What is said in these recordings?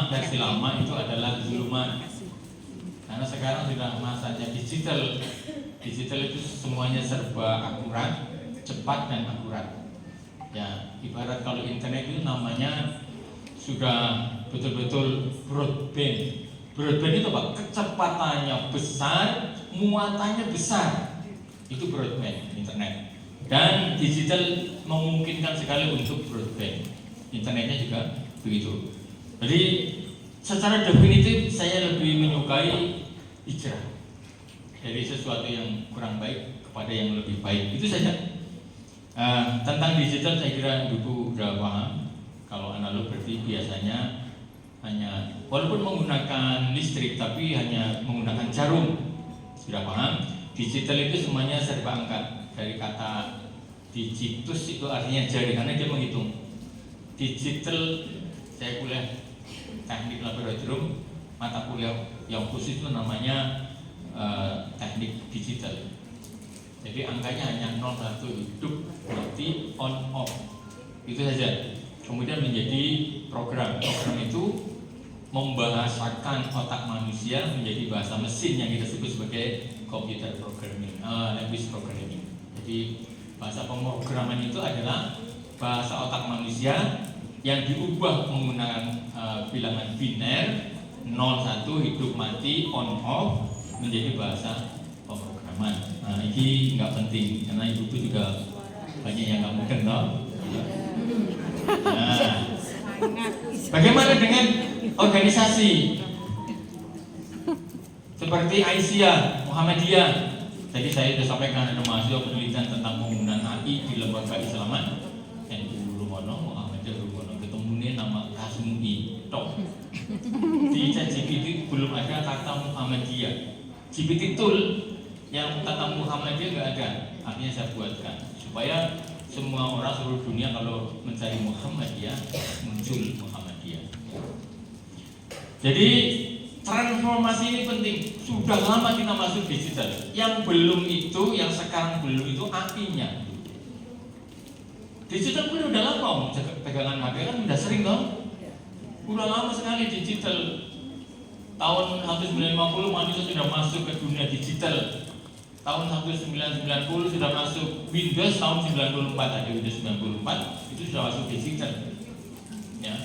versi lama itu adalah zuluman. Karena sekarang sudah masanya digital. Digital itu semuanya serba akurat, cepat dan akurat. Ya, ibarat kalau internet itu namanya sudah betul-betul broadband. Broadband itu apa? Kecepatannya besar, muatannya besar. Itu broadband, internet. Dan digital memungkinkan sekali untuk broadband. Internetnya juga begitu. Jadi secara definitif saya lebih menyukai hijrah dari sesuatu yang kurang baik kepada yang lebih baik. Itu saja. Tentang digital saya kira Ibu sudah paham. Kalau analog berarti biasanya hanya walaupun menggunakan listrik tapi hanya menggunakan jarum. Sudah paham? Digital itu semuanya serba angka. Dari kata digitus itu artinya jari karena dia menghitung. Digital saya kuliah teknik laboratorium, mata kuliah yang khusus itu namanya teknik digital. Jadi angkanya hanya 01 hidup, mati, on, off. Itu saja. Kemudian menjadi program. Program itu membahasakan otak manusia menjadi bahasa mesin yang kita sebut sebagai computer programming, language programming. Jadi bahasa pemrograman itu adalah bahasa otak manusia yang diubah menggunakan bilangan biner 01 hidup mati on off menjadi bahasa pemrograman. Nah ini nggak penting karena ibu juga banyak yang nggak mungkin loh. Nah, bagaimana dengan organisasi seperti Aisyah, Muhammadiyah? Tadi saya sudah sampaikan ada mahasiswa penelitian tentang penggunaan AI di lembaga Islaman. NU Rumono, Muhammadiyah Rumono, ketemunya nama Kasmui, tok. Di ChatGPT belum ada kata Muhammadiyah. GPT tool yang kata Muhammadiyah nggak ada, artinya saya buatkan supaya semua orang seluruh dunia kalau mencari Muhammadiyah muncul Muhammadiyah. Jadi transformasi ini penting. Sudah lama kita masuk digital. Yang belum itu, yang sekarang belum itu artinya. Digital pun udah lama, pegangan HP kan udah sering dong. Udah lama sekali digital. Tahun 1950 manusia sudah masuk ke dunia digital. Tahun 1990 sudah masuk Windows, tahun 94 ada Windows 94 itu sudah masuk digital. Ya,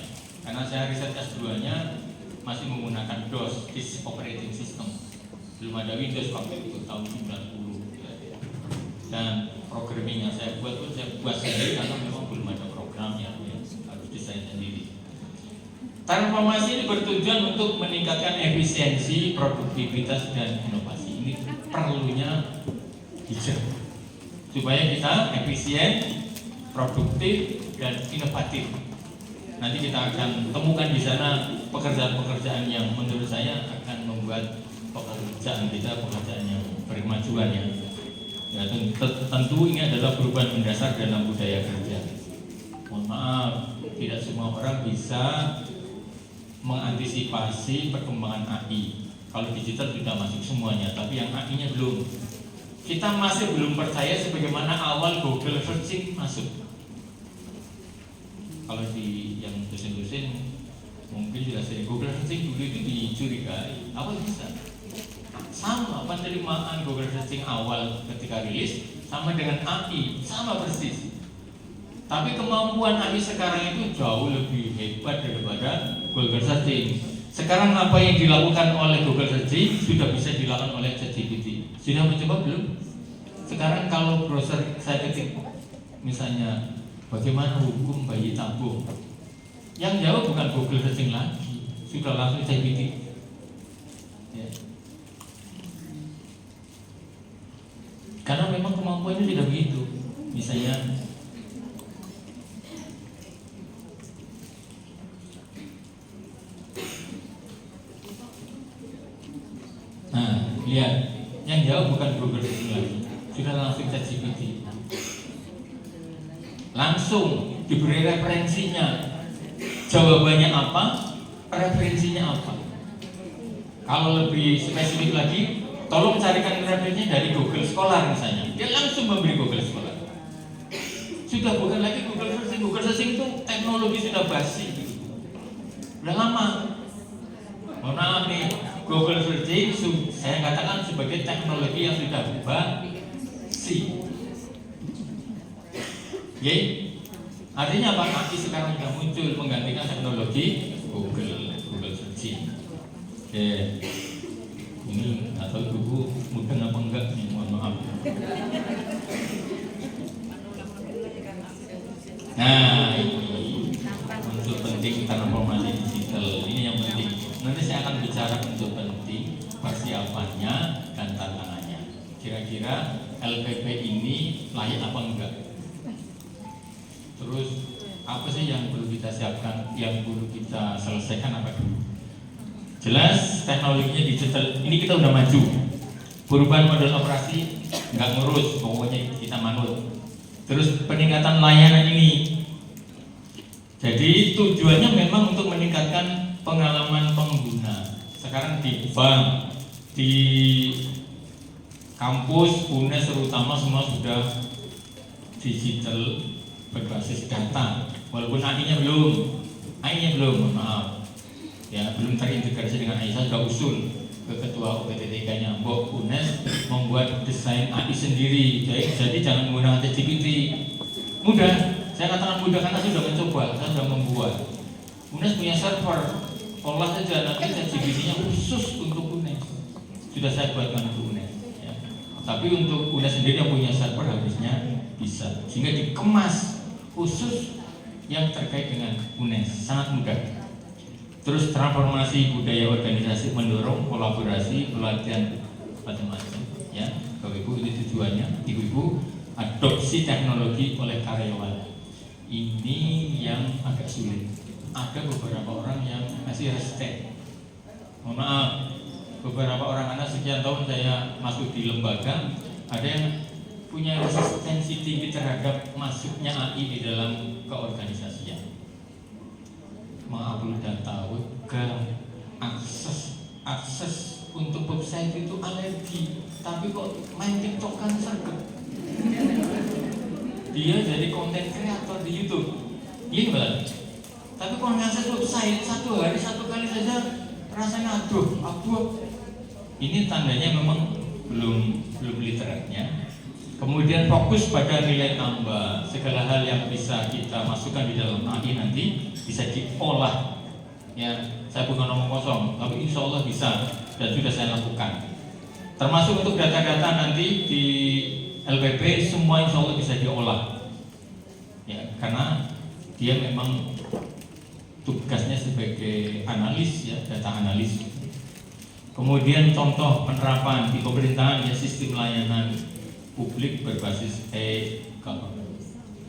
karena saya riset S2-nya masih menggunakan DOS, Disk Operating System. Belum ada Windows waktu itu tahun 90. Dan programming yang saya buat pun saya buat sendiri karena memang belum ada programnya, ya, harus desain sendiri. Transformasi ini bertujuan untuk meningkatkan efisiensi, produktivitas dan inovasi. Ini perlunya hijrah supaya kita efisien, produktif dan inovatif. Nanti kita akan temukan di sana pekerjaan-pekerjaan yang menurut saya akan membuat pekerjaan kita pekerjaan yang berkemajuan ya. Ya tentu ini adalah perubahan mendasar dalam budaya kerja. Mohon maaf, tidak semua orang bisa mengantisipasi perkembangan AI. Kalau digital sudah masuk semuanya, tapi yang AI-nya belum. Kita masih belum percaya sebagaimana awal Google searching masuk. Kalau di yang dosen-dosen mungkin juga sering Google searching dulu itu dicurigai, apa bisa? Sama penerimaan Google searching awal ketika rilis sama dengan AI, sama persis. Tapi kemampuan AI sekarang itu jauh lebih hebat daripada Google searching. Sekarang apa yang dilakukan oleh Google searching sudah bisa dilakukan oleh ChatGPT. Sudah mencoba belum? Sekarang kalau browser saya ketik misalnya bagaimana hukum bayi tabung, yang jawab bukan Google searching lagi, sudah langsung ChatGPT. Ya. Karena memang kemampuannya sudah begitu. Misalnya lihat, yang jawab bukan Google searching lagi, sudah langsung ChatGPT. Langsung diberi referensinya, jawabannya apa, referensinya apa. Kalau lebih spesifik lagi, tolong carikan referensinya dari Google Scholar misalnya. Dia langsung memberi Google Scholar. Sudah bukan lagi Google searching. Google searching itu teknologi sudah basi. Udah lama. Mohon maaf nih, Google searching saya katakan sebagai teknologi yang sudah basi. Oke? Artinya apa? AI sekarang sudah muncul menggantikan teknologi Google searching. Oke. Ini atau ibu mudeng apa enggak nih, mohon maaf. Nah, ini unsur penting transformasi digital. Ini yang penting. Nanti saya akan bicara unsur penting, persiapannya dan tantangannya. Kira-kira LPP ini layak apa enggak? Terus apa sih yang perlu kita siapkan, yang perlu kita selesaikan apa dulu? Jelas teknologinya digital. Ini kita udah maju. Perubahan model operasi nggak ngurus, pokoknya kita manut. Terus peningkatan layanan ini. Jadi tujuannya memang untuk meningkatkan pengalaman pengguna. Sekarang di bank, di kampus, UNES terutama semua sudah digital berbasis data. Walaupun AI-nya belum, mohon maaf. Ya, belum terintegrasi dengan AI. Saya sudah usul ke ketua UPTTK-nya, Mbok UNES membuat desain AI sendiri. Jadi jangan menggunakan ChatGPT. Mudah, saya katakan mudah karena saya sudah mencoba, saya sudah membuat. UNES punya server, olah saja nanti ChatGPT-nya khusus untuk UNES. Sudah saya buatkan untuk UNES. Ya. Tapi untuk UNES sendiri yang punya server harusnya bisa, sehingga dikemas khusus yang terkait dengan UNES, sangat mudah. Terus transformasi budaya organisasi, mendorong kolaborasi, pelatihan macam-macam. Ya, Bapak Ibu, itu tujuannya. Ibu-ibu, adopsi teknologi oleh karyawan. Ini yang agak sulit. Ada beberapa orang yang masih resisten. Mohon maaf, beberapa orang anak sekian tahun saya masuk di lembaga, ada yang punya resistensi tinggi terhadap masuknya AI di dalam keorganisasian. Mengupload data, webcam, akses untuk website itu alergi, tapi kok main TikTok kan serba. Dia jadi konten kreator di YouTube, iya gimana? Tapi kalau ngakses website satu hari satu kali saja rasanya aduh. Ini tandanya memang belum literatnya. Kemudian fokus pada nilai tambah, segala hal yang bisa kita masukkan di dalam AI nanti bisa diolah. Ya, saya bukan ngomong kosong, tapi insya Allah bisa dan sudah saya lakukan. Termasuk untuk data-data nanti di LPP semua insya Allah bisa diolah. Ya, karena dia memang tugasnya sebagai analis, ya, data analis. Kemudian contoh penerapan di pemerintahan, ya, sistem layanan publik berbasis e-government.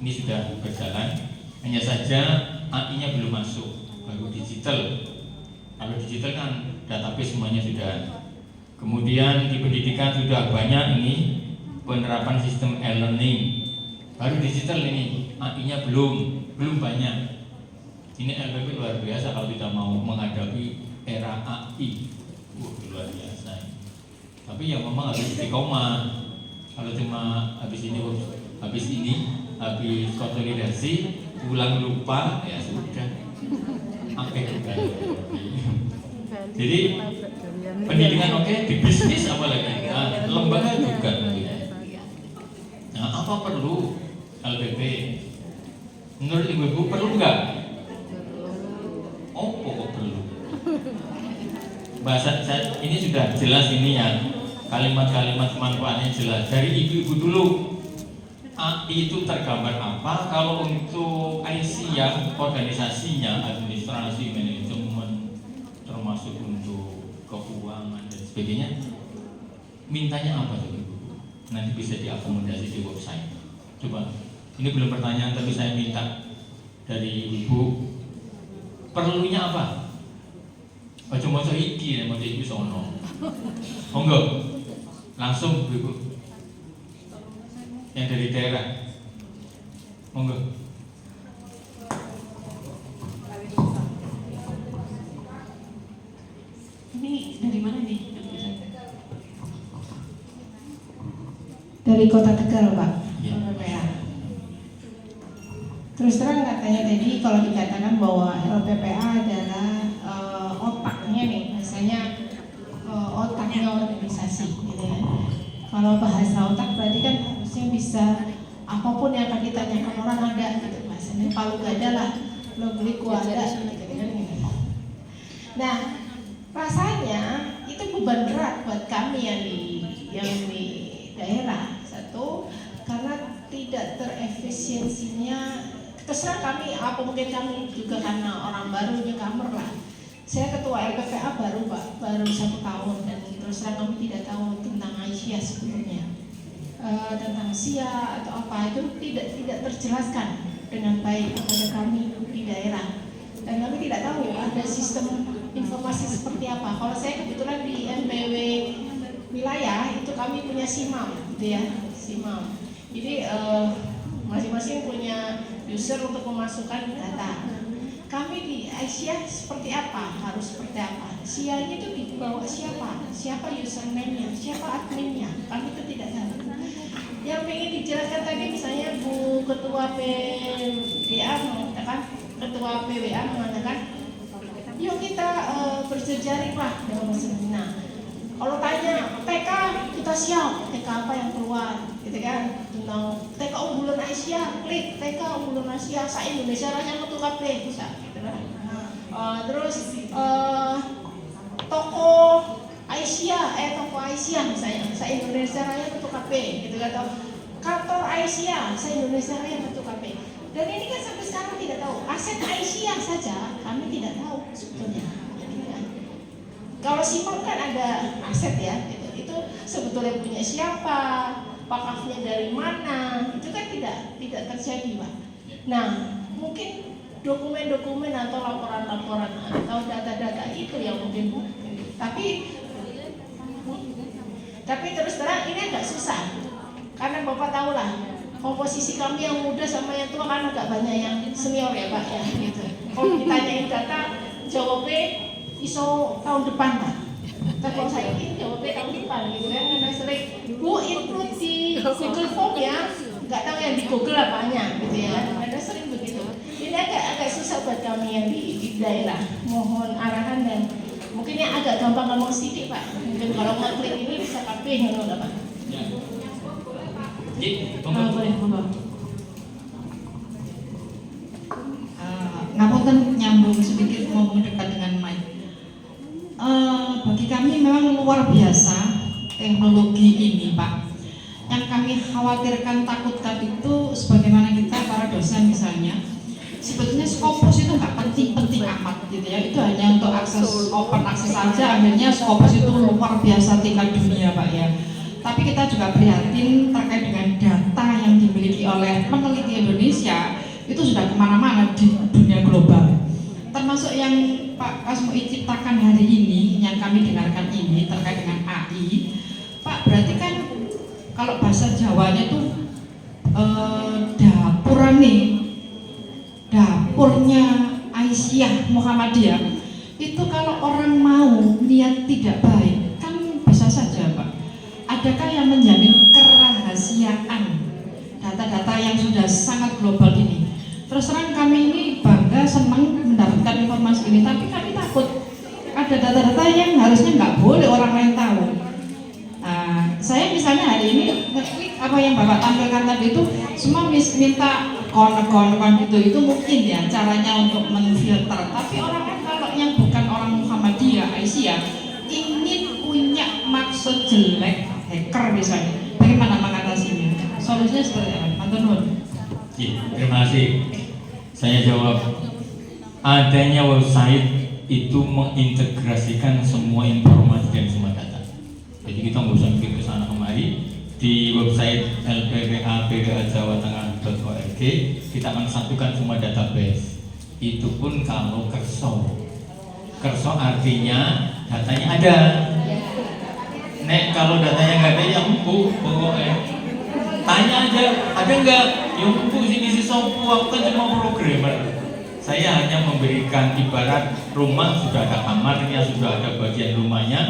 Ini sudah berjalan, hanya saja AI-nya belum masuk, baru digital. Kalau digital kan database semuanya sudah. Kemudian di pendidikan sudah banyak ini penerapan sistem e-learning. Baru digital ini, AI-nya belum banyak. Ini LPP luar biasa kalau kita mau menghadapi era AI. Luar biasa. Tapi yang memang harus istiqomah. Kalau cuma habis konsolidasi, pulang lupa, ya sudah. Oke. Jadi pendidikan oke, di bisnis apalagi. Nah, lembaga juga. Nah, apa perlu LPP? Menurut ibu-ibu perlu nggak? Oh, kok perlu. Bahasa ini sudah jelas ini ya. Kalimat-kalimat manfaatnya jelas dari ibu-ibu dulu. AI itu tergambar apa? Kalau untuk IC yang organisasinya, administrasi, manajemen, termasuk untuk keuangan dan sebagainya, mintanya apa tuh ibu? Nanti bisa diakomodasi di website. Coba, ini belum pertanyaan tapi saya minta dari ibu, perlunya apa? Cuma iki ya, mau jadi sono. Monggo. Langsung ibu yang dari daerah, monggo. Ini dari mana nih? Dari Kota Tegal, Pak. Ya. LPPA. Terus terang katanya tadi kalau dikatakan bahwa LPPA adalah bahasa otak berarti kan harusnya bisa apapun yang akan ditanyakan orang ada gitu bahasanya. Palu gak ada lah, lo beli gua ada gitu kan. Nah, rasanya itu beban berat buat kami yang di daerah. Satu, karena tidak terefisiensinya. Terserah kami, apa mungkin kami juga karena orang baru newcomer lah. Saya ketua LPPA baru Pak, baru 1 tahun dan terus terang kami tidak tahu tentang Aisyah sebelumnya. Tentang SIA atau apa itu tidak terjelaskan dengan baik kepada kami di daerah. Dan kami tidak tahu ada sistem informasi seperti apa. Kalau saya kebetulan di NPW wilayah itu kami punya SIMAM gitu ya, SIMAM. Jadi masing-masing punya user untuk memasukkan data. Kami di Aisyah seperti apa, harus seperti apa. SIA-nya itu dibawa siapa username-nya, siapa adminnya, kami itu tidak tahu. Yang ingin dijelaskan tadi misalnya Bu Ketua PWA mengatakan, Ketua PWA mengatakan, yuk kita berjejaring lah dalam seminar. Kalau tanya TK kita siap, TK apa yang keluar, gitu kan? Tentang TK unggulan Asia, klik TK unggulan Asia, se-Indonesia Raya metu kabeh bisa, gitu kan? Terus toko Asia misalnya, se-Indonesia Raya metu kabeh, gitu kan? Kantor Asia, se-Indonesia Raya metu kabeh. Dan ini kan sampai sekarang tidak tahu. Aset Asia saja kami tidak tahu sebetulnya. Kalau SIMAM kan ada aset ya, itu sebetulnya punya siapa, wakafnya dari mana, itu kan tidak terjadi Pak. Nah, mungkin dokumen-dokumen atau laporan-laporan atau data-data itu yang mungkin, tapi terus terang ini agak susah, karena Bapak tahu lah, komposisi kami yang muda sama yang tua kan agak banyak yang senior ya Pak ya, gitu. Kalau ditanyain data, jawabnya iso tahun depan Pak. Tapi kalau saya ini jawabnya tahun depan gitu kan, karena sering Bu include di Google Form ya, nggak tahu yang di Google apanya gitu ya, ada sering begitu. Ini agak susah buat kami yang di daerah. Mohon arahan dan mungkin yang agak gampang ngomong sedikit Pak. Mungkin kalau ngeklik ini bisa kabeh ngono Pak. Ya. Boleh, monggo. Ngapunten nyambung sedikit mau mendekat dengan mic. Bagi kami memang luar biasa teknologi ini Pak. Yang kami khawatirkan, takutkan itu sebagaimana kita para dosen misalnya, sebetulnya Scopus itu nggak penting-penting amat gitu ya. Itu hanya untuk akses open akses saja. Akhirnya Scopus itu luar biasa tingkat dunia Pak ya. Tapi kita juga prihatin terkait dengan data yang dimiliki oleh peneliti Indonesia itu sudah kemana-mana di dunia global. Termasuk yang Pak Kasmui ciptakan hari ini, yang kami dengarkan ini terkait dengan AI. Pak, berarti kan kalau bahasa Jawanya itu dapurnya Aisyah Muhammadiyah itu kalau orang mau niat tidak baik kan bisa saja Pak. Adakah yang menjamin kerahasiaan data-data yang sudah sangat global ini? Terus terang kami ini bangga, senang mendapatkan informasi ini, tapi kami takut ada data-data yang harusnya nggak boleh orang lain tahu. Saya misalnya hari ini ngeklik apa yang Bapak tampilkan tadi itu semua minta akun gitu, itu mungkin ya caranya untuk menfilter. Tapi orang kan kalau yang bukan orang Muhammadiyah, Aisyah ingin punya maksud jelek, hacker misalnya, bagaimana mengatasinya? Solusinya seperti apa? Matur nuwun. Terima kasih. Saya jawab. Adanya website itu mengintegrasikan semua informasi dan semua data. Jadi kita nggak usah mikir ke sana kemari. Di website lppapdajawatengah.org kita akan satukan semua database. Itu pun kalau kerso artinya datanya ada. Nek kalau datanya nggak ada ya empuk pokoknya. Tanya aja, ada nggak? Ya empuk sini sopu, aku kan cuma programmer. Saya hanya memberikan ibarat rumah sudah ada kamarnya, sudah ada bagian rumahnya.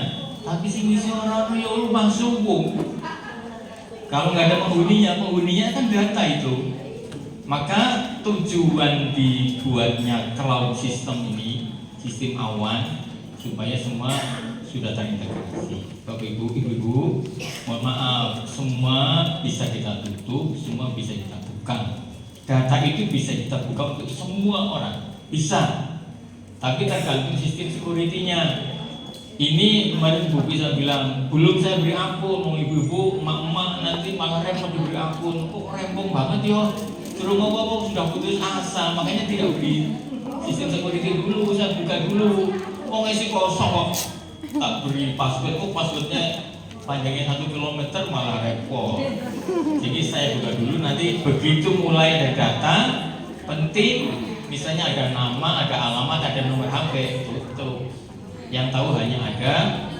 Tapi sini orang ya rumah subuh. Kalau nggak ada penghuninya kan data itu. Maka tujuan dibuatnya cloud system ini, sistem awan, supaya semua sudah terintegrasi. Bapak Ibu, Ibu-ibu, mohon maaf, semua bisa kita tutup, semua bisa kita buka. Data itu bisa kita buka untuk semua orang, bisa. Tapi tergantung sistem security-nya. Ini kemarin Bu bisa bilang, belum saya beri ampun, mau ibu-ibu, emak-emak nanti malah repot diberi ampun. Kok rempong banget yo? Suruh ngomong sudah putus asa, makanya tidak beri sistem security dulu, saya buka dulu. Oh ngisi kosong kok, tak beri password, kok passwordnya panjangnya 1 kilometer malah repot. Jadi saya buka dulu, nanti begitu mulai ada data penting, misalnya ada nama, ada alamat, ada nomor HP, tutup. Yang tahu hanya ada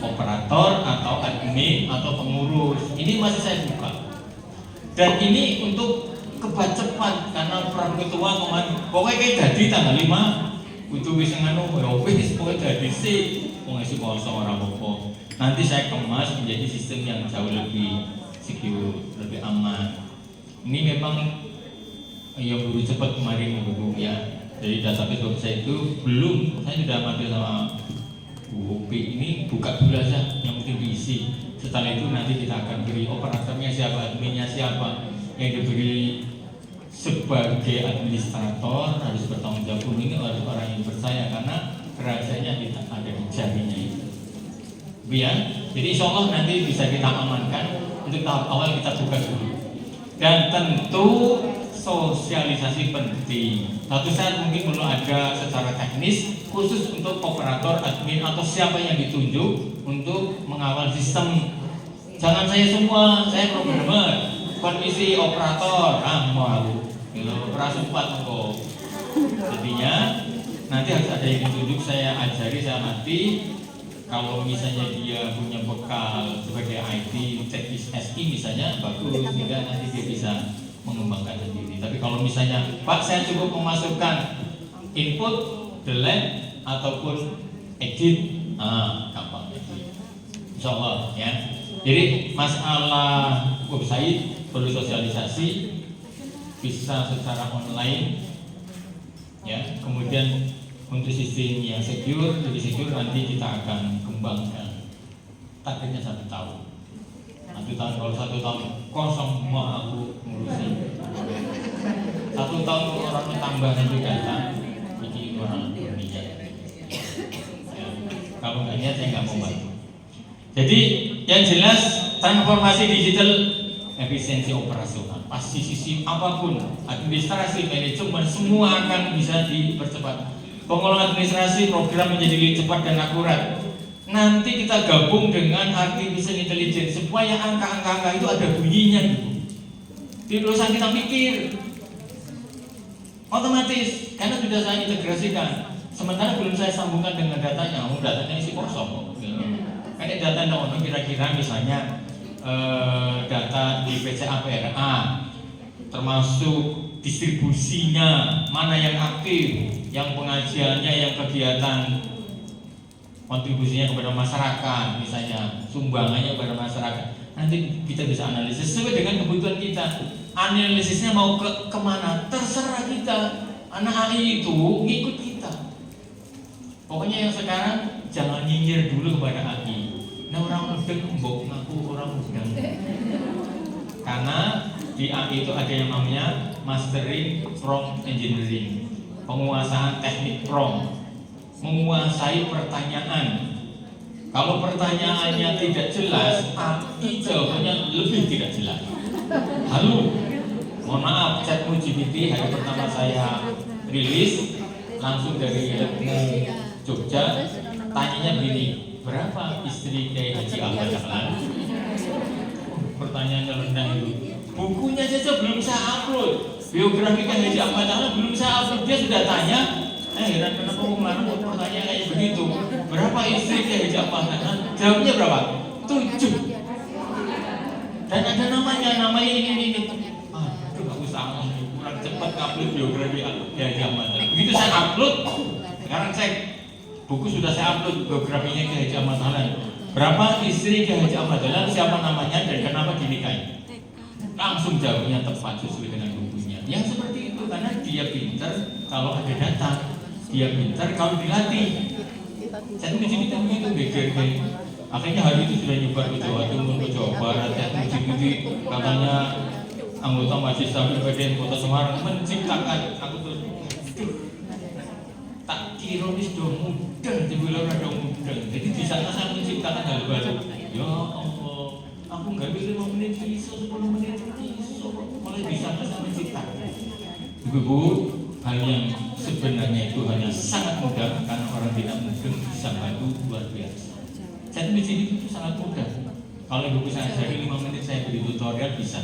operator atau admin atau pengurus. Ini masih saya buka. Dan ini untuk cepat karena Prabu Ketua kemarin pokoknya kayak jadi tanggal 5 butuh wis nganu ya wis pokoknya jadi sih mau ngisi kosong orang apa. Nanti saya kemas menjadi sistem yang jauh lebih secure, lebih aman. Ini memang yang baru cepat kemarin Bu ya. Jadi database website itu belum, saya sudah mampir sama Bu Hopi, ini buka dulu aja, yang penting diisi. Setelah itu nanti kita akan beri operatornya siapa, adminnya siapa, yang diberi sebagai administrator harus bertanggung jawab. Ini harus orang yang percaya karena rahasianya kita ada di jarinya itu. Ya, jadi insya Allah nanti bisa kita amankan. Untuk tahap awal kita buka dulu. Dan tentu sosialisasi penting. Satu saat mungkin perlu ada secara teknis khusus untuk operator, admin atau siapa yang ditunjuk untuk mengawal sistem. Jangan saya semua, saya programmer, komisi operator, mau operasi 4 kok. Jadinya nanti harus ada yang ditunjuk, saya ajari, saya latih. Kalau misalnya dia punya bekal sebagai IT, teknis SI misalnya, bagus, sehingga nanti dia bisa mengembangkan sendiri. Tapi kalau misalnya, Pak saya cukup memasukkan input, delete, ataupun edit, gampang edit. Insya Allah ya. Jadi masalah website perlu sosialisasi, bisa secara online ya. Kemudian untuk sistem yang secure, lebih secure nanti kita akan kembangkan. Targetnya 1 tahun. 1 tahun, kalau 1 tahun kosong mau aku ngurusin. 1 tahun orang tambah nanti data, jadi orang berniat. Ya, kalau nggak niat saya nggak mau bantu. Jadi yang jelas transformasi digital, efisiensi operasional, pasti sisi apapun, administrasi, manajemen, semua akan bisa dipercepat. Pengelolaan administrasi program menjadi lebih cepat dan akurat. Nanti kita gabung dengan artificial intelligence supaya angka-angka itu ada bunyinya gitu. Tidak usah kita mikir, otomatis karena sudah saya integrasikan. Sementara belum saya sambungkan dengan datanya, datanya isi kosong. Karena data ono kira-kira misalnya data di PCAPRA, termasuk distribusinya, mana yang aktif, yang pengajiannya, yang kegiatan kontribusinya kepada masyarakat, misalnya sumbangannya kepada masyarakat. Nanti kita bisa analisis sesuai dengan kebutuhan kita. Analisisnya mau kemana? Terserah kita. Anak AI itu ngikut kita. Pokoknya yang sekarang jangan nyinyir dulu kepada AI. Nah orang udah mbok ngaku orang udang. Karena di AI itu ada yang namanya mastering prompt engineering, penguasaan teknik prompt, menguasai pertanyaan. Kalau pertanyaannya tidak jelas, AI jawabannya lebih tidak jelas. Halo, mohon maaf, ChatGPT hari pertama saya rilis langsung dari ilmu Jogja, tanyanya begini, berapa istri Kiai Haji Ahmad Dahlan? Pertanyaannya rendah itu. Bukunya saja belum saya upload, biografi Kiai Haji Ahmad Dahlan belum saya upload, dia sudah tanya. Heran kenapa mau melarang pertanyaan kayak begitu? Berapa istri Kiai Haji Ahmad Dahlan? Jawabnya berapa? 7. Dan ada namanya ini. Aduh, nggak usah, kurang cepat upload biografi Kiai Haji Ahmad Dahlan. Begitu saya upload, sekarang cek buku sudah saya upload biografinya Kiai Haji Ahmad Dahlan. Berapa istri Kiai Haji Ahmad Dahlan? Siapa namanya dan kenapa dinikahi? Langsung jawabnya tepat sesuai dengan bukunya. Yang seperti itu karena dia pintar kalau ada data, dia pintar kalau dilatih. Saya di sini kan itu BGG. Akhirnya hari itu sudah nyebar ke Jawa Timur, ke Jawa Barat, ya di katanya anggota majelis taklim PDN Kota Semarang menciptakan. Aku terus tak kira wis do mudeng, dibilang ada mudeng. Jadi di sana saya menciptakan hal baru. Ya Allah, aku nggak bisa 5 menit iso, 10 menit iso, mulai bisa saya menciptakan. Ibu, hal yang sebenarnya itu hanya sangat mudah karena orang tidak mungkin bisa bantu luar biasa. Saya di sini itu sangat mudah. Kalau ibu saya ajari 5 menit saya beri tutorial bisa.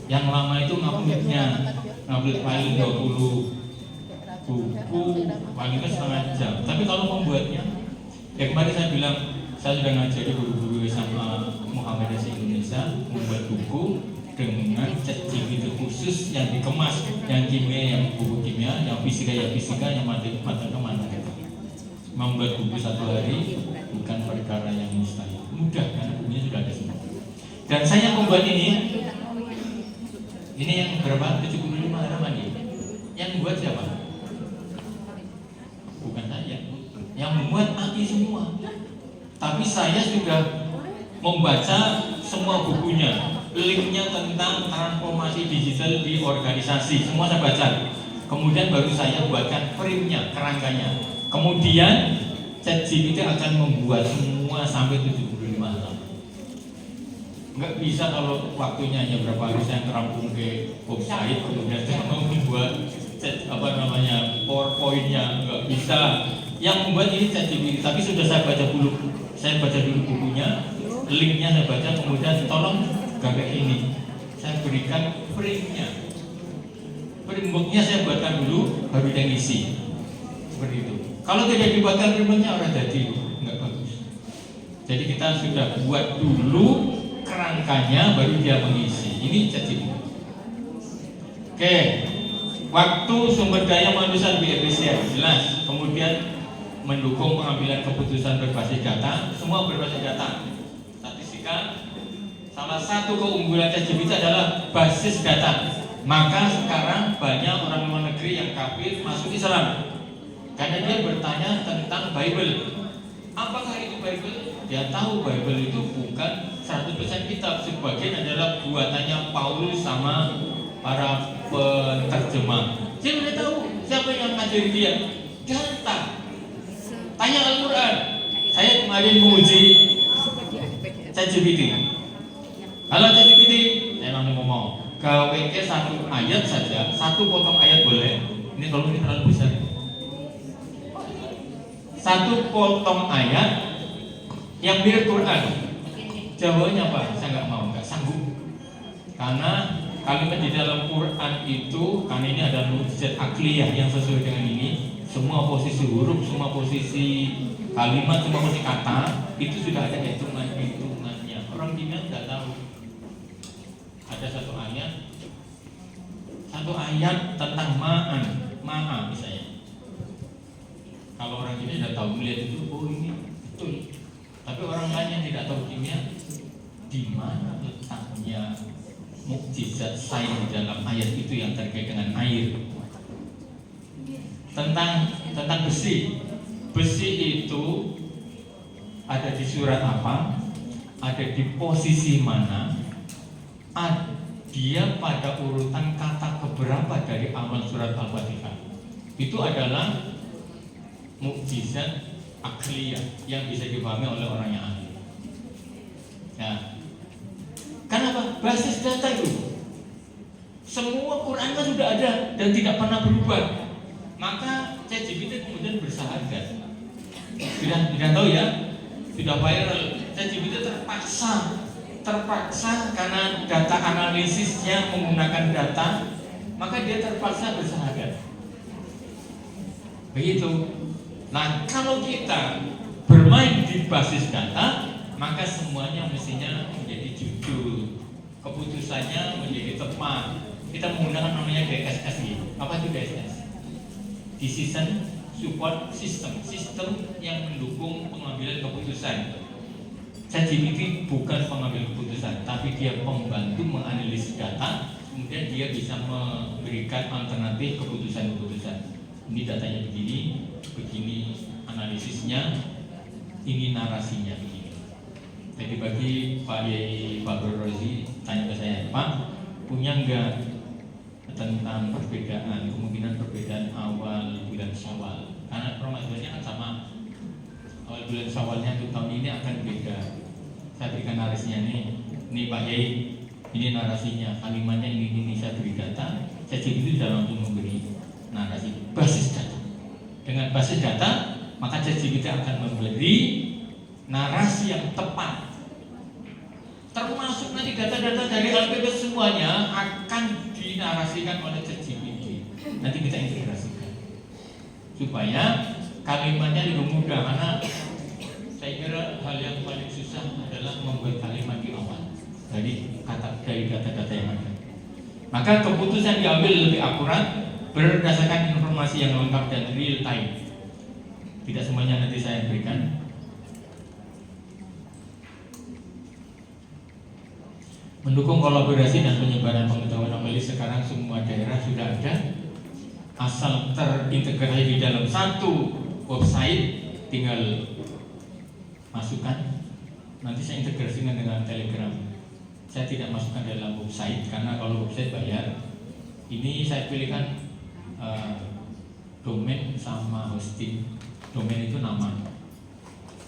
Yang lama itu ngambil file 20 buku paling setengah jam. Tapi kalau membuatnya, ya kemarin saya bilang saya sudah ngajari guru-guru sama Muhammadiyah Indonesia membuat buku dengan ChatGPT khusus yang dikemas, yang kimia, yang buku kimia, yang fisika, yang matematika. Membuat buku 1 hari bukan perkara yang mustahil, mudah karena bukunya sudah ada semua. Dan saya membuat ini yang berapa? 75 halaman ya. Yang buat siapa? Bukan saya, yang membuat AI semua. Tapi saya sudah membaca semua bukunya, linknya tentang transformasi digital di organisasi, semua saya baca. Kemudian baru saya buatkan frame-nya, kerangkanya. Kemudian ChatGPT akan membuat semua sampai 75 halaman. Nggak bisa kalau waktunya hanya berapa hari saya terampung ke website, kemudian saya mau membuat PowerPoint-nya, nggak bisa. Yang membuat ini ChatGPT, tapi sudah saya baca dulu bukunya, linknya saya baca, kemudian tolong gambar ini, saya berikan frame-nya, framework-nya saya buatkan dulu, baru dia ngisi, seperti itu. Kalau tidak dibuatkan framework-nya orang jadi nggak bagus. Jadi kita sudah buat dulu kerangkanya, baru dia mengisi. Ini ChatGPT. Oke. Waktu sumber daya manusia lebih efisien, jelas. Kemudian mendukung pengambilan keputusan berbasis data, semua berbasis data. Statistika, salah satu keunggulan ChatGPT adalah basis data. Maka sekarang banyak orang luar negeri yang kafir masuk Islam karena dia bertanya tentang Bible. Apakah itu Bible? Dia tahu Bible itu bukan 100% kitab, sebagian adalah buatannya Paulus sama para penerjemah. Dia sudah tahu siapa yang ngajari dia. Data. Tanya Al-Quran. Saya kemarin menguji ChatGPT. Halo ChatGPT, saya langsung ngomong, gawe ke 1 ayat saja, 1 potong ayat boleh. Ini kalau ini terlalu besar. 1 potong ayat yang mirip Quran. Jawabannya apa? Saya nggak mau, nggak sanggup. Karena kalimat di dalam Quran itu, karena ini ada mukjizat akliyah yang sesuai dengan ini, semua posisi huruf, semua posisi kalimat, semua posisi kata itu sudah ada hitungannya. Orang kimia nggak tahu. Ada satu ayat tentang ma'a misalnya. Kalau orang kimia sudah tahu melihat itu, oh ini betul. Tapi orang lain yang tidak tahu kimia, di mana letaknya mukjizat sains di dalam ayat itu yang terkait dengan air? Tentang besi. Besi itu ada di surat apa? Ada di posisi mana? Dia pada urutan kata keberapa dari awal surat Al-Fatihah. Itu adalah mukjizat akliyah yang bisa dipahami oleh orang yang ahli. Ya. Kenapa? Basis data itu. Semua Quran kan sudah ada dan tidak pernah berubah. Maka ChatGPT kemudian bersahadat. Tidak tahu ya, sudah viral. ChatGPT terpaksa karena data analisisnya menggunakan data, maka dia terpaksa bersahadat. Begitu. Nah, kalau kita bermain di basis data, maka semuanya mestinya menjadi jujur, keputusannya menjadi tepat. Kita menggunakan namanya DSS gitu. Apa itu DSS? Decision Support System, sistem yang mendukung pengambilan keputusan. ChatGPT bukan pengambil keputusan, tapi dia pembantu menganalisis data, kemudian dia bisa memberikan alternatif keputusan-keputusan. Ini datanya begini, analisisnya, ini narasinya begini. Jadi bagi Pak Yai Fabro Rozi tanya ke saya, Pak, punya enggak tentang perbedaan, kemungkinan perbedaan awal bulan Syawal? Karena permasalahannya kan sama, awal bulan Syawalnya untuk tahun ini akan beda. Saya berikan narasinya nih Pak Yai, ini narasinya, kalimatnya ini saya beri data, ChatGPT sudah langsung memberi narasi basis data. Dengan basis data, maka ChatGPT akan memberi narasi yang tepat. Termasuk nanti data-data dari LPP semuanya akan dinarasikan oleh ChatGPT. Nanti kita integrasikan supaya kalimatnya lebih mudah, karena saya kira hal yang paling susah adalah membuat kalimat di awal dari data-data yang ada. Maka keputusan diambil lebih akurat berdasarkan informasi yang lengkap dan real time. Tidak semuanya nanti saya berikan. Mendukung kolaborasi dan penyebaran pengetahuan amali, sekarang semua daerah sudah ada, asal terintegrasi di dalam satu website, tinggal masukkan. Nanti saya integrasikan dengan Telegram. Saya tidak masukkan dalam website karena kalau website bayar. Ini saya pilihkan domain sama hosting. Domain itu nama,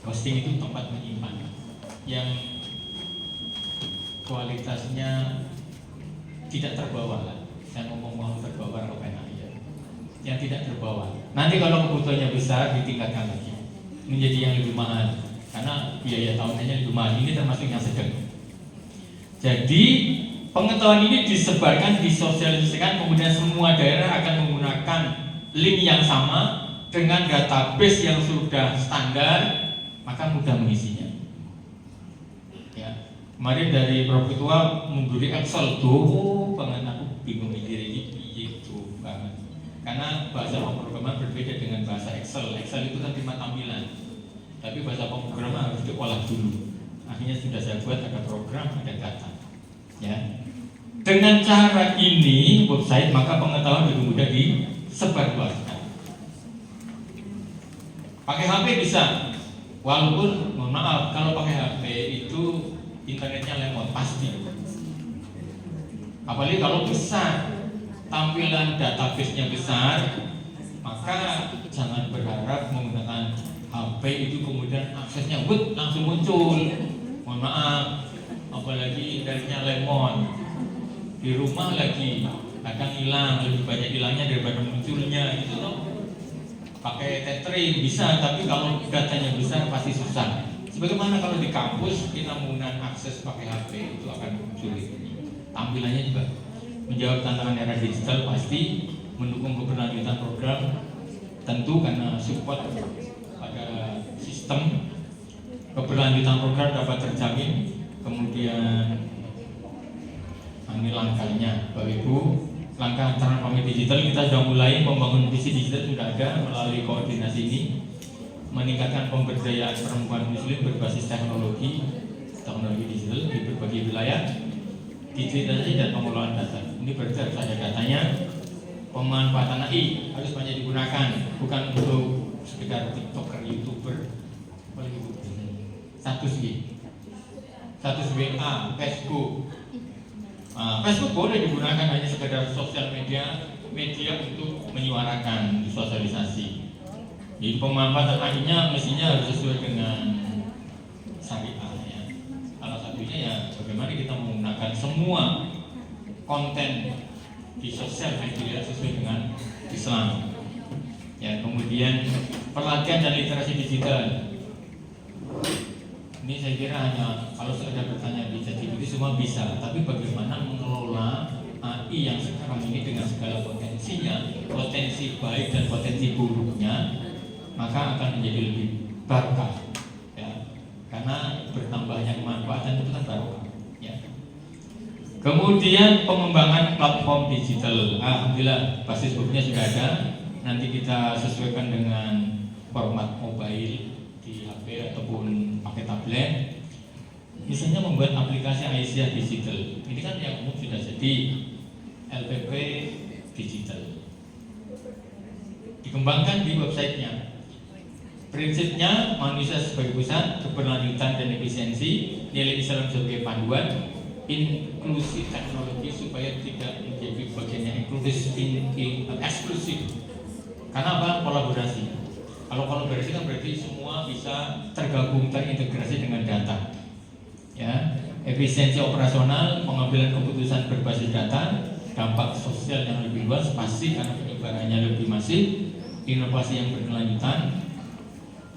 hosting itu tempat menyimpan yang kualitasnya tidak terbawa lah. Saya ngomong terbawa atau enak ya, yang tidak terbawa. Nanti kalau kebutuhannya besar ditingkatkan lagi menjadi yang lebih mahal karena biaya tahunannya lebih mahal. Ini termasuk yang sedang. Jadi pengetahuan ini disebarkan, disosialisasikan, kemudian semua daerah akan menggunakan link yang sama dengan database yang sudah standar, maka mudah mengisinya. Ya, kemarin dari Prof Ketua memberi Excel tuh, banget aku bingung mikir ini gitu banget. Karena bahasa pemrograman berbeda dengan bahasa Excel. Excel itu kan cuma tampilan, tapi bahasa pemrograman harus diolah dulu. Akhirnya sudah saya buat ada program, ada data. Ya, dengan cara ini website maka pengetahuan lebih mudah disebarluaskan. Pakai HP bisa, walaupun mohon maaf kalau pakai HP itu internetnya lemot pasti. Apalagi kalau besar, tampilan database-nya besar, maka jangan berharap menggunakan HP itu kemudian aksesnya langsung muncul. Mohon maaf, apalagi internetnya lemot, di rumah lagi kadang hilang, lebih banyak hilangnya daripada munculnya gitu loh. Pakai tethering bisa, tapi kalau datanya besar pasti susah. Sebagaimana kalau di kampus kita menggunakan akses pakai HP itu akan sulit. Tampilannya juga menjawab tantangan era digital, pasti mendukung keberlanjutan program tentu karena support pada sistem keberlanjutan program dapat terjamin. Kemudian ini langkahnya Bapak Ibu, langkah transformasi digital kita sudah mulai membangun visi digital, sudah ada melalui koordinasi ini, meningkatkan pemberdayaan perempuan muslim berbasis teknologi digital di berbagai wilayah, digitalisasi dan pengelolaan data. Ini berarti harus ada datanya. Pemanfaatan AI harus banyak digunakan, bukan untuk sekedar TikToker, YouTuber, status WA, Facebook. Facebook boleh digunakan hanya sekedar sosial media untuk menyuarakan sosialisasi. Jadi pemanfaatan AI-nya mestinya harus sesuai dengan syariah ya. Salah satunya ya bagaimana kita menggunakan semua konten di sosial media sesuai dengan Islam. Ya, kemudian pelatihan dan literasi digital. Ini saya kira hanya kalau sudah bertanya di ChatGPT semua bisa, tapi bagaimana mengelola AI yang sekarang ini dengan segala potensinya, potensi baik dan potensi buruknya, maka akan menjadi lebih barokah, ya. Karena bertambahnya kemanfaatan itu kan barokah, ya. Kemudian pengembangan platform digital, alhamdulillah basis webnya sudah ada. Nanti kita sesuaikan dengan format mobile di HP ataupun pakai tablet. Misalnya membuat aplikasi Aisyah digital. Ini kan yang umum sudah jadi LPP digital. Dikembangkan di websitenya. Prinsipnya manusia sebagai pusat, keberlanjutan dan efisiensi, nilai Islam sebagai panduan, inklusi teknologi supaya tidak menjadi bagian yang eksklusif. Karena apa? Kolaborasi. Kalau kolaborasi kan berarti semua bisa tergabung, terintegrasi dengan data. Ya, efisiensi operasional, pengambilan keputusan berbasis data, dampak sosial yang lebih luas pasti karena penyebarannya lebih masif, inovasi yang berkelanjutan.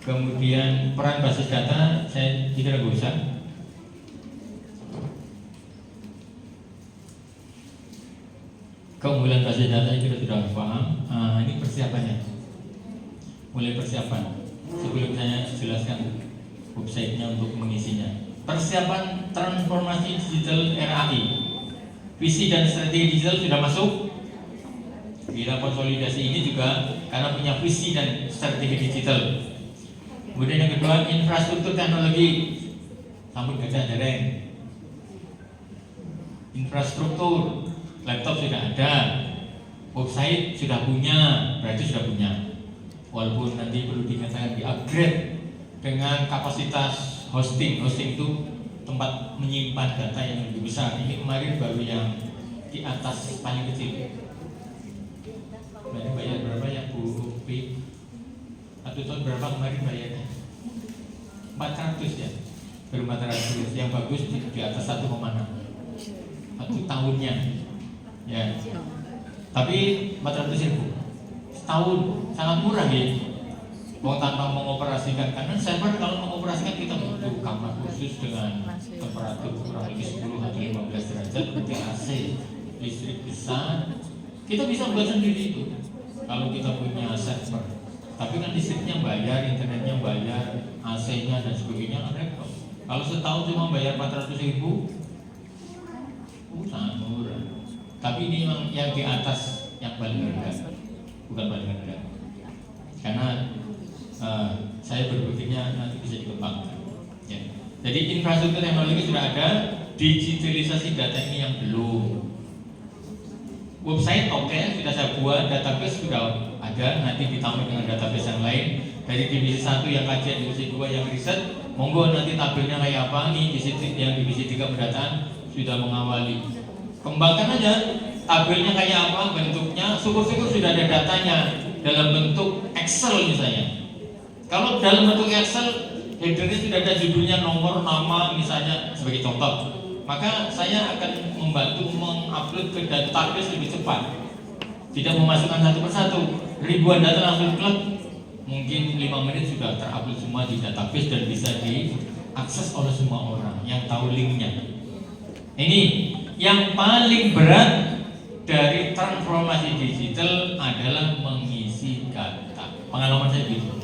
Kemudian peran basis data saya kira nggak usah. Keunggulan basis data kita sudah paham. Ini persiapannya, mulai persiapan. Sebelum saya jelaskan websitenya untuk mengisinya. Persiapan transformasi digital RAI. Visi dan strategi digital sudah masuk. Kita konsolidasi ini juga karena punya visi dan strategi digital. Kemudian yang kedua, infrastruktur teknologi. Sampun gajah dereng. Infrastruktur, laptop sudah ada, website sudah punya, berarti sudah punya. Walaupun nanti perlu dikatakan di-upgrade dengan kapasitas hosting. Hosting itu tempat menyimpan data yang lebih besar. Ini kemarin baru yang di atas paling kecil. Bayar berapa ya Bu Upi? 1 tahun berapa kemarin bayarnya? 400 ya, baru 400. Yang bagus di atas 1,6 1 tahunnya ya. Tapi 400.000 setahun, sangat murah ya. Mau tanpa mengoperasikan, karena server kalau mengoperasikan kita butuh kamar khusus dengan temperatur kurang lebih 10 atau 15 derajat, berarti AC, listrik besar. Kita bisa buat sendiri itu kalau kita punya server. Tapi kan listriknya bayar, internetnya bayar, AC-nya dan sebagainya kan repot. Kalau setahun cuma bayar 400.000, sangat murah. Tapi ini yang di atas yang paling rendah, bukan paling rendah. Karena saya berpikirnya nanti bisa dikembangkan. Ya. Jadi infrastruktur teknologi sudah ada, digitalisasi data ini yang belum. Website oke, sudah saya buat, database sudah ada, nanti ditambah dengan database yang lain. Dari divisi 1 yang kajian, divisi 2 yang riset, monggo nanti tabelnya kayak apa nih, yang divisi 3 pendataan sudah mengawali. Kembangkan aja tabelnya kayak apa, bentuknya, syukur-syukur sudah ada datanya dalam bentuk Excel misalnya. Kalau dalam bentuk Excel, headernya sudah ada judulnya, nomor, nama misalnya sebagai contoh, maka saya akan membantu mengupload ke database lebih cepat. Tidak memasukkan satu persatu, ribuan data langsung klik, mungkin 5 menit sudah terupload semua di database dan bisa diakses oleh semua orang yang tahu linknya. Ini yang paling berat dari transformasi digital adalah mengisi data. Pengalaman saya gitu.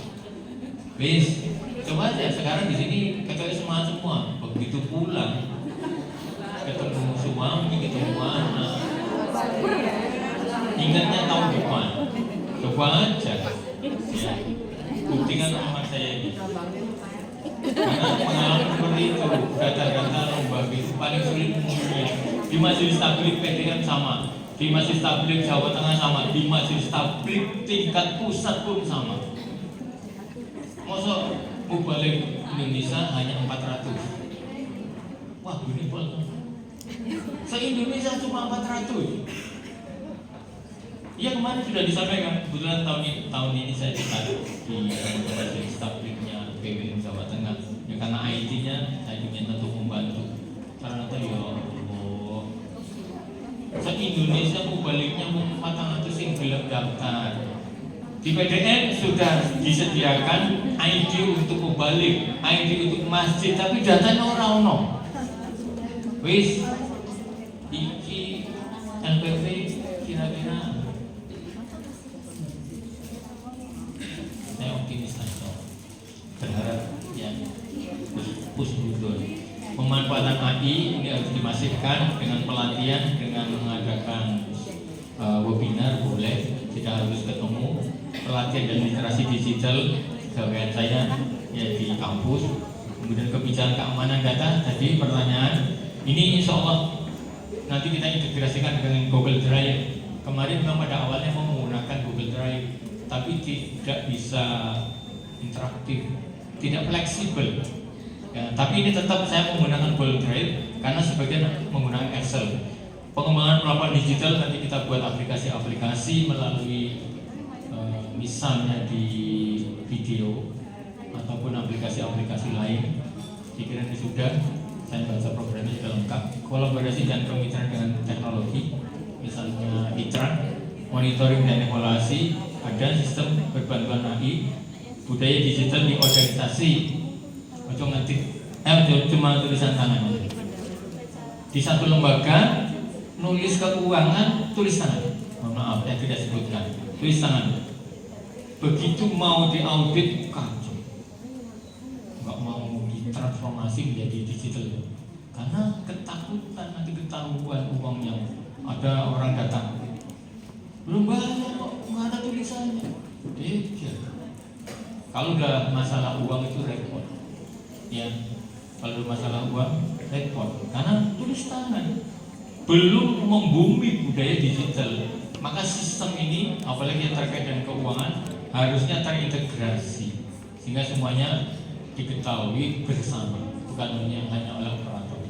Wis, coba aja sekarang di sini ketemu semua, begitu pulang ketemu suami, ketemu anak, ingatnya tahun depan. Coba aja ya, buktikan sama saya ini. Karena pengalaman seperti itu, data-data lembaga itu paling sulit umumnya. Di Majelis Tabligh PTN sama, di Majelis Tabligh Jawa Tengah sama, di Majelis Tabligh tingkat pusat pun sama. Masa mubalik Indonesia hanya 400? Wah, ini banget. Se-Indonesia cuma 400. Iya, kemarin sudah disampaikan. Kebetulan tahun ini saya ditaruh di Majelis Tablighnya PWN Jawa Tengah. Ya karena IT-nya saya diminta untuk membantu. Karena itu ya Allah, se-Indonesia mubaliknya 400 yang belum daftar. Di PDN sudah disediakan ID untuk mubalik, ID untuk masjid, tapi datanya orang-orang. Wis, iki LPP kira-kira saya optimis aja, berharap ya pusbudon. Pemanfaatan AI ini harus dimasifkan dengan pelatihan, dengan mengadakan webinar boleh, tidak harus ketemu. Pelatihan dan literasi digital gawean saya ya di kampus. Kemudian kebijakan keamanan data, tadi pertanyaan ini insya Allah nanti kita integrasikan dengan Google Drive. Kemarin memang pada awalnya mau menggunakan Google Drive, tapi tidak bisa interaktif, tidak fleksibel. Ya, tapi ini tetap saya menggunakan Google Drive karena sebagian menggunakan Excel. Pengembangan platform digital nanti kita buat aplikasi-aplikasi melalui misalnya di video ataupun aplikasi-aplikasi lain. Dikira ini sudah, saya baca programnya sudah lengkap. Kolaborasi dan kemitraan dengan teknologi, misalnya ITRAN, monitoring dan evaluasi, ada sistem berbantuan AI, budaya digital di organisasi. Cuma tulisan tangan. Di satu lembaga nulis keuangan, tulis tangan. Mohon maaf, saya tidak sebutkan. Tulis tangan. Begitu mau diaudit, kacau. Nggak mau ditransformasi menjadi digital. Karena ketakutan nanti ketahuan uangnya. Ada orang datang, belum bayar kok, nggak ada tulisannya. Dia. Kalau udah masalah uang itu repot. Ya, kalau masalah uang repot karena tulis tangan belum membumi budaya digital. Maka sistem ini apalagi yang terkait dengan keuangan harusnya terintegrasi sehingga semuanya diketahui bersama, bukan hanya oleh operator.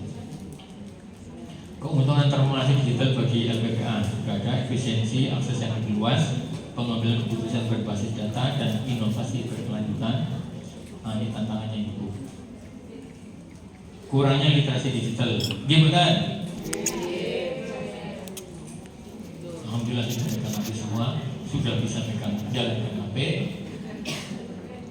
Keuntungan transformasi digital bagi LPPA juga ada efisiensi, akses yang lebih luas, pengambilan keputusan berbasis data dan inovasi berkelanjutan. Nah, ini tantangannya itu. Kurangnya literasi digital, gimana? Alhamdulillah kita megang HP semua, sudah bisa megang jalan dengan HP.